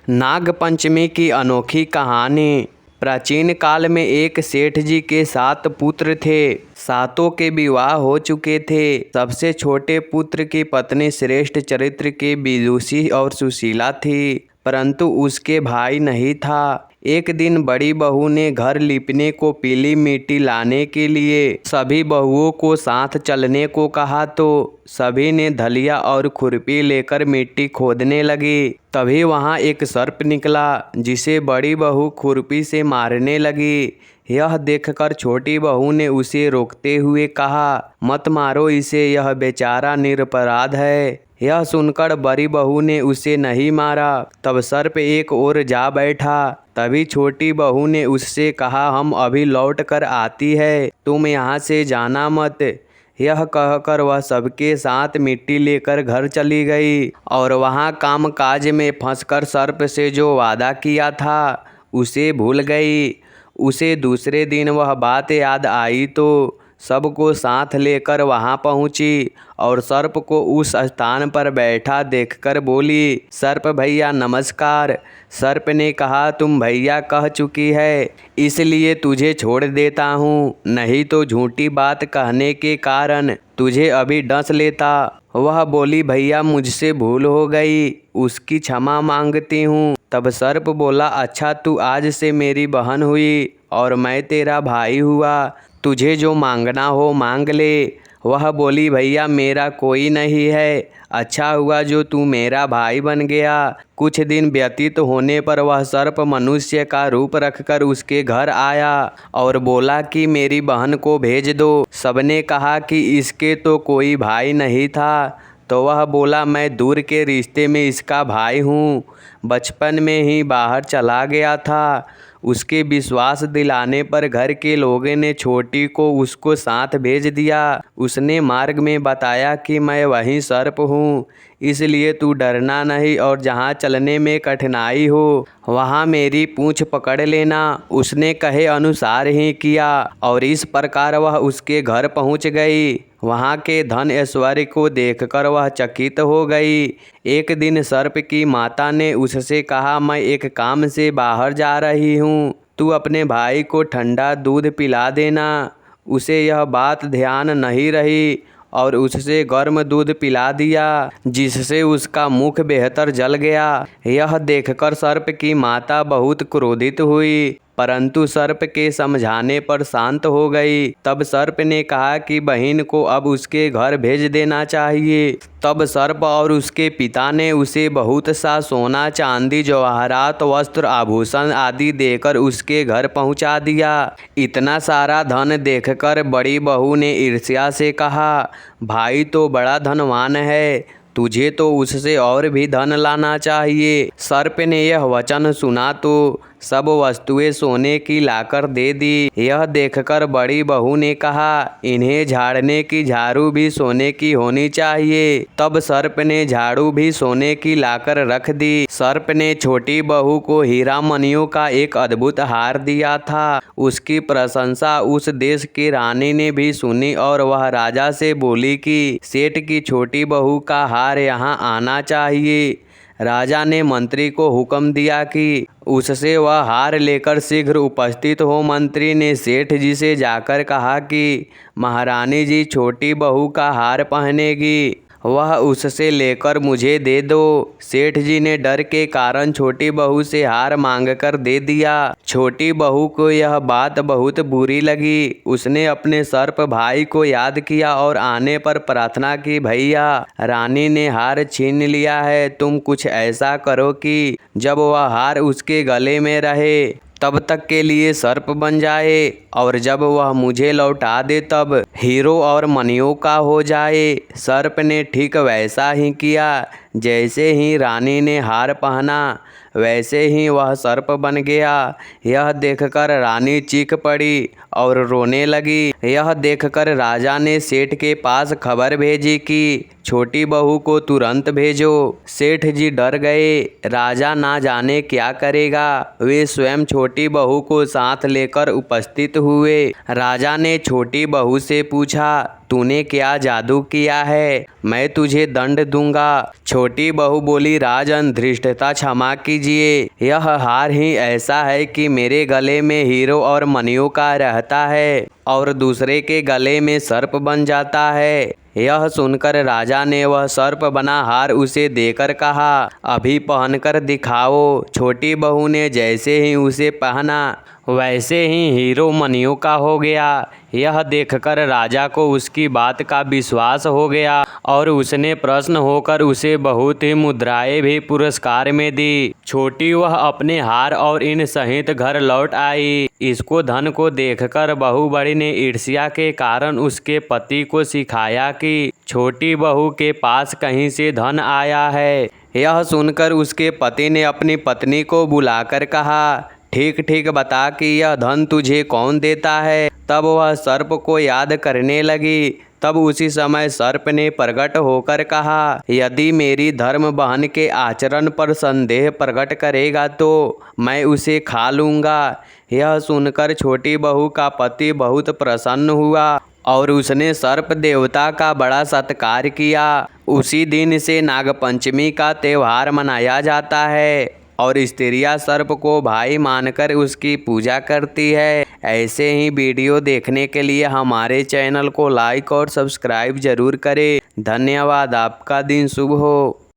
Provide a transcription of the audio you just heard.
नाग पंचमी की अनोखी कहानी। प्राचीन काल में एक सेठ जी के 7 पुत्र थे। सातों के विवाह हो चुके थे। सबसे छोटे पुत्र की पत्नी श्रेष्ठ चरित्र की विदुषी और सुशीला थी, परंतु उसके भाई नहीं था। एक दिन बड़ी बहू ने घर लीपने को पीली मिट्टी लाने के लिए सभी बहुओं को साथ चलने को कहा, तो सभी ने धलिया और खुरपी लेकर मिट्टी खोदने लगी। तभी वहां एक सर्प निकला, जिसे बड़ी बहू खुरपी से मारने लगी। यह देखकर छोटी बहू ने उसे रोकते हुए कहा, मत मारो इसे, यह बेचारा निरपराध है। यह सुनकर बड़ी बहू ने उसे नहीं मारा। तब सर्प एक ओर जा बैठा। तभी छोटी बहू ने उससे कहा, हम अभी लौट कर आती है, तुम यहाँ से जाना मत। यह कहकर वह सबके साथ मिट्टी लेकर घर चली गई और वहाँ कामकाज में फंसकर सर्प से जो वादा किया था उसे भूल गई। उसे दूसरे दिन वह बात याद आई तो सबको साथ लेकर वहां पहुंची और सर्प को उस स्थान पर बैठा देखकर बोली, सर्प भैया नमस्कार। सर्प ने कहा, तुम भैया कह चुकी है, इसलिए तुझे छोड़ देता हूँ, नहीं तो झूठी बात कहने के कारण तुझे अभी डस लेता। वह बोली, भैया मुझसे भूल हो गई, उसकी क्षमा मांगती हूँ। तब सर्प बोला, अच्छा तू आज से मेरी बहन हुई और मैं तेरा भाई हुआ, तुझे जो मांगना हो मांग ले। वह बोली, भैया मेरा कोई नहीं है, अच्छा हुआ जो तू मेरा भाई बन गया। कुछ दिन व्यतीत होने पर वह सर्प मनुष्य का रूप रखकर उसके घर आया और बोला कि मेरी बहन को भेज दो। सबने कहा कि इसके तो कोई भाई नहीं था, तो वह बोला, मैं दूर के रिश्ते में इसका भाई हूँ, बचपन में ही बाहर चला गया था। उसके विश्वास दिलाने पर घर के लोगों ने छोटी को उसको साथ भेज दिया। उसने मार्ग में बताया कि मैं वही सर्प हूँ, इसलिए तू डरना नहीं और जहाँ चलने में कठिनाई हो वहाँ मेरी पूंछ पकड़ लेना। उसने कहे अनुसार ही किया और इस प्रकार वह उसके घर पहुँच गई। वहाँ के धन ऐश्वर्य को देखकर वह चकित हो गई। एक दिन सर्प की माता ने उससे कहा, मैं एक काम से बाहर जा रही हूँ, तू अपने भाई को ठंडा दूध पिला देना। उसे यह बात ध्यान नहीं रही और उससे गर्म दूध पिला दिया, जिससे उसका मुख बेहतर जल गया। यह देखकर सर्प की माता बहुत क्रोधित हुई, परंतु सर्प के समझाने पर शांत हो गई। तब सर्प ने कहा कि बहन को अब उसके घर भेज देना चाहिए। तब सर्प और उसके पिता ने उसे बहुत सा सोना चांदी जवाहरात वस्त्र आभूषण आदि देकर उसके घर पहुंचा दिया। इतना सारा धन देखकर बड़ी बहू ने ईर्ष्या से कहा, भाई तो बड़ा धनवान है, तुझे तो उससे और भी धन लाना चाहिए। सर्प ने यह वचन सुना तो सब वस्तुएं सोने की लाकर दे दी। यह देखकर बड़ी बहू ने कहा, इन्हें झाड़ने की झाड़ू भी सोने की होनी चाहिए। तब सर्प ने झाड़ू भी सोने की लाकर रख दी। सर्प ने छोटी बहू को हीरा मणियों का एक अद्भुत हार दिया था। उसकी प्रशंसा उस देश की रानी ने भी सुनी और वह राजा से बोली कि सेठ की छोटी बहू का हार यहाँ आना चाहिए। राजा ने मंत्री को हुक्म दिया कि उससे वह हार लेकर शीघ्र उपस्थित हो। मंत्री ने सेठ जी से जाकर कहा कि महारानी जी छोटी बहू का हार पहनेगी, वह उससे लेकर मुझे दे दो। सेठ जी ने डर के कारण छोटी बहू से हार मांगकर दे दिया। छोटी बहू को यह बात बहुत बुरी लगी। उसने अपने सर्प भाई को याद किया और आने पर प्रार्थना की, भैया रानी ने हार छीन लिया है, तुम कुछ ऐसा करो कि जब वह हार उसके गले में रहे तब तक के लिए सर्प बन जाए और जब वह मुझे लौटा दे तब हीरो और मणियों का हो जाए। सर्प ने ठीक वैसा ही किया। जैसे ही रानी ने हार पहना वैसे ही वह सर्प बन गया। यह देखकर रानी चीख पड़ी और रोने लगी। यह देखकर राजा ने सेठ के पास खबर भेजी कि छोटी बहू को तुरंत भेजो। सेठ जी डर गए। राजा ना जाने क्या करेगा। वे स्वयं छोटी बहू को साथ लेकर उपस्थित हुए। राजा ने छोटी बहू से पूछा, तूने क्या जादू किया है, मैं तुझे दंड दूंगा। छोटी बहू बोली, राजन धृष्टता क्षमा कीजिए, यह हार ही ऐसा है कि मेरे गले में हीरो और मणियों का रहता है और दूसरे के गले में सर्प बन जाता है। यह सुनकर राजा ने वह सर्प बना हार उसे देकर कहा, अभी पहनकर दिखाओ। छोटी बहू ने जैसे ही उसे पहना वैसे ही हीरो मणियों का हो गया। यह देखकर राजा को उसकी बात का विश्वास हो गया और उसने प्रसन्न होकर उसे बहुत ही मुद्राएं भी पुरस्कार में दी। छोटी वह अपने हार और इन सहित घर लौट आई। इसको धन को देखकर बहू बड़ी ने ईर्ष्या के कारण उसके पति को सिखाया कि छोटी बहू के पास कहीं से धन आया है। यह सुनकर उसके पति ने अपनी पत्नी को बुलाकर कहा, ठीक ठीक बता कि यह धन तुझे कौन देता है। तब वह सर्प को याद करने लगी। तब उसी समय सर्प ने प्रकट होकर कहा, यदि मेरी धर्म बहन के आचरण पर संदेह प्रकट करेगा तो मैं उसे खा लूँगा। यह सुनकर छोटी बहू का पति बहुत प्रसन्न हुआ और उसने सर्प देवता का बड़ा सत्कार किया। उसी दिन से नागपंचमी का त्यौहार मनाया जाता है और स्त्रियां सर्प को भाई मानकर उसकी पूजा करती है। ऐसे ही वीडियो देखने के लिए हमारे चैनल को लाइक और सब्सक्राइब जरूर करें। धन्यवाद। आपका दिन शुभ हो।